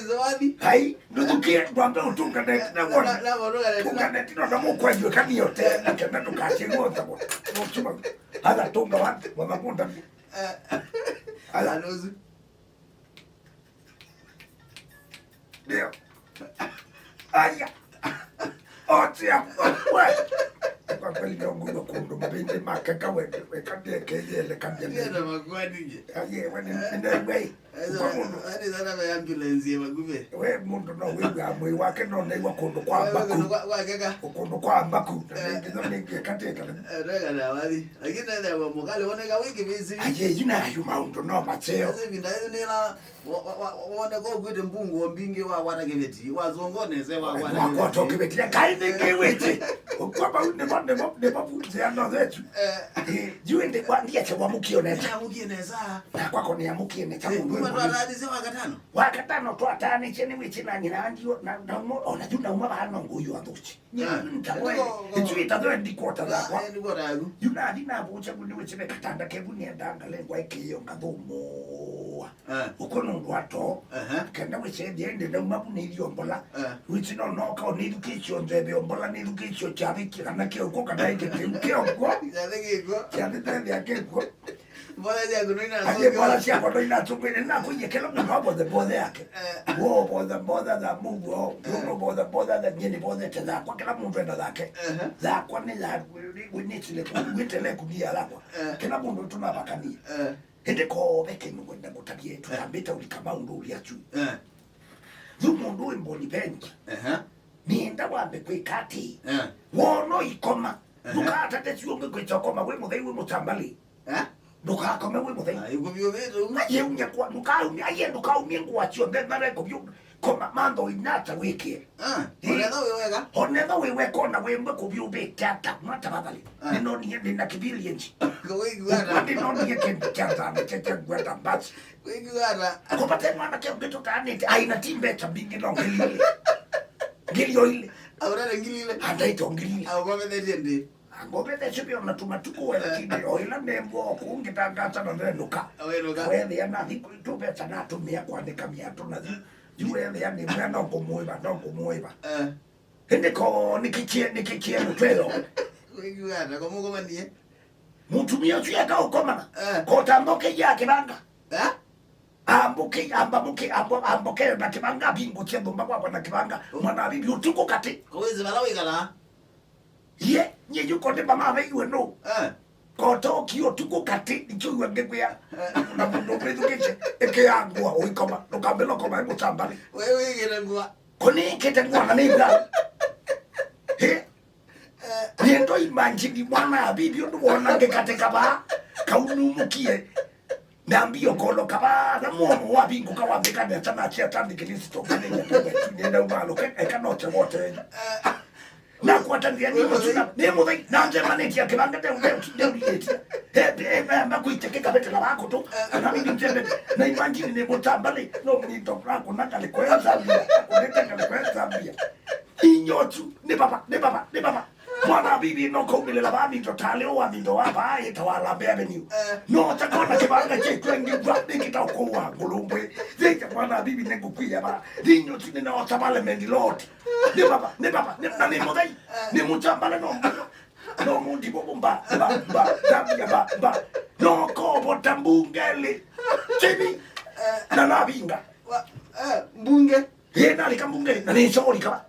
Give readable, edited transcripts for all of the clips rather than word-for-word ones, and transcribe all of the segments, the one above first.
zawadi. Hai, ndukia tuambie utunga net na ngona. Na bonoga net. Tunga net ndo ndamo jwe kani yote na kenda tukachingwa tabo. Mchuma. Hala tunga wapi? Wamapunda. Hala nusu. Ndio. Aya. Otia. Kwa kweli ndio ngumu kundu mabinde makaka wewe kambia kele kambia. Ndio magwadi je. Aye wani ndio wewe. Hadi sana ya ambulance magube. Wewe mundu no wewe amwe wake no naiwa kundu kwa baku. Kwa kaka. Kundu kwa baku. Ndio ninge kateka. Ndio na wali. Lakini ndio wa mukale woneka wiki bizi. Aye yina yu maundu no macheo. Sasa vinda ni la wona go gwete mbungu ombinge wa wana kebeti. Wazongoneze wa wana. Kwa toke beti kaine ngewete. Kwa ba ne babuze ando zetu. Juende kwa ndia cha mukio neza. Ya mukio neza. Na kwako ni amukie ne cha mundu. Kwa hadi se wakatano. Wakatano to atani cheni wichi na nyina ndio na ona junda uma bano nguyu anduchi. Ntawe. Etuita ndo ndikota la kwa. Ndikota yagu. Yuna dina bucha gundi wichi be katanda kebu ni ndanga lengwa ikiyo ngadomo. Ukono ndwato. Kenda wichi ndiende na mabu ni iliyombola. Wichi no ka ni dukicho ndebe ombola ni dukicho chabiki kana kio ko kana ike kio ko. Yadege ko. Yadege yake ko. Bola ya kunoina na sio. Bola ya kunoina tupende na kuye kelo na hapo the boda yake. Wo boda da mungu. Yo boda da nyeni boda tena kwa kila mtu enda zake. Za kwa ni za winitile kuitele kubia lakwa. Kila mtu tunabakania. Ende ko beke mungu enda kutabie tutambeta ulikama ndo uliachu. Zumundu imboni benki. Nienda wambe kwe kati. Wono ikoma. Dukata tesionge kwe chokoma we muthei we mutambali. Dukakome we muthei. Yuko bio vetu. Aye unya kwa dukaumia aye dukaumia kwa chio ngare ko bio koma mando inata wiki. Onetha wewega. Onetha weweka na wembe ko bio be tata mata badali. Nino ni na kibili nchi. Ko wiguara. Nino ni kende kanta mtete gwata basi. Wiguara. Ko pate mwana ke ngeto tani aina timbe tabingi no ngili. Ngilio ile. Ahora ngilile. Andaito ngilile. Ngome ndende. Ngome ndechipio na tumatuko lakini oila nembo kungitangaza na ndenuka. Wenuka. Wewe ana thiku itupe sana tumia kuandika miato na yule yani mwana ngomoiba ndongomoiba. Ndiko nikichie mtwelo. Wiguara ko muko manie. Mutumia tu yaka ukoma. Ko tamboke yake banga. Amboke na kibanga bingo chembo mbakwa na kibanga mwana bibi utuko kati kowezi balawe kala ye nye yuko de mama we you know koto kio tuko kati nicho ngegea na mundo pedu keche eke angwa oikoma nokambelo koma mutambali wewe ngere ngwa koni kete ngwa na nibla he niendo imanjini mwana bibi unuona ngekate kaba kaunumukie Nambio kolo kaba na muomo wa bingu kawa mbekane tana chia tani kilisto kane nyakebe nenda umalo eka noche wote na kuatandia ni mozuna ne mozai na nje maneti ya kibanga de uleti makuite kabete la wako tu na mimi mjembe na imagine ne motambale no mnito frako na kale kwa Zambia kuleta kale kwa Zambia inyotu ne baba mwana bibi no komile la bami totale o amindo hapa itawala avenue no takona kibanga chetu ngi brandi kitaokoa ngulumbwe zeka mwana bibi nengukwia ba dinyo tine na otabale mendiloti ne baba ne modai ne mutambala no mundi bomba ba no ko botambungeli tibi na labinga mbunge yena likambunge na ni sori kaba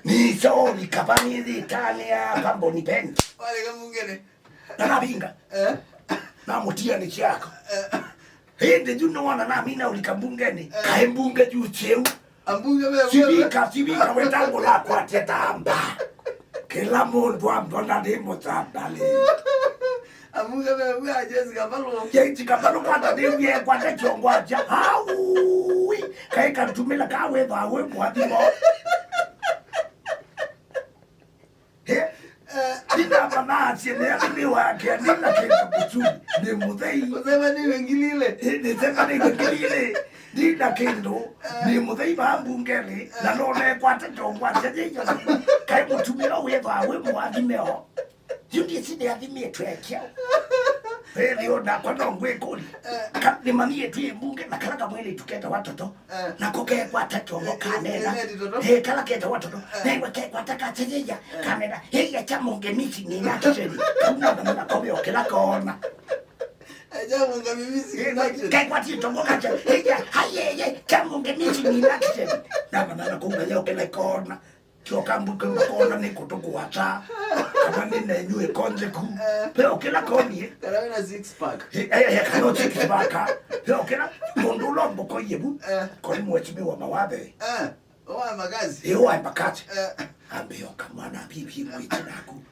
ni sori kaba ni d'Italia pambo ni pen wale kambunge na labinga na mutia ni chako hende juno wana na mina ulikambunge ni kaimbunge juu cheu ambunge wewe sibika wetango la kwa tetamba kila mundu ambona demo tabali ambunge wewe ajezi kabalo yeti kabalo kwa demu ye kwa chongwaja aui kai kantumela kawe bawe mwadimo nina manasi ni wake nina kitu kuchuni ni mudhei usema ni wengilile nina kitu ni mudhei bambungeli na none kwa chongwaja jeyo kai mutumira we bawe mwadimeo Jundi sini adhimie tuekeo. Leo na kwa ngwe kuli. Ni mami yetu mbunge na kala kamwele tuketa watoto. Na koke kwa tatongo kanena. Kala keta watoto. Na kwa taka chejeja kanena. Ya chamunge misi ni nakisheni. Kuna na kobe okela kona. Chamunge misi ni nakisheni. Kai kwa titongo kacha. Haye chamunge misi ni nakisheni. Na kumbe leo okela kona. Chokambuke mkona ni kutokuwacha. Kama nina nyue konze ku. Pero kila koni. Kana na six pack. Kana six pack. Pero kila mundulo mboko yebu. Koni mwechimi wa mawabe. Owa magazi. Wa makazi. Ambeyo kamwana bibi mwitinaku.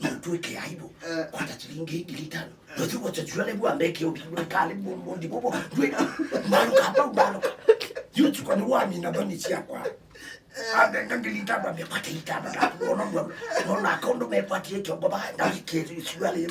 Mtuike aibu. Kwa tachilingi dilitano. Ndio kwa chachule bwa mbeki obibwe kale bondi bobo. Maruka maruka. Yutu kwa nuwami na bani siakwa. Ngilitaba mepate itaba na kondo mepate chongo ba na kiti siwale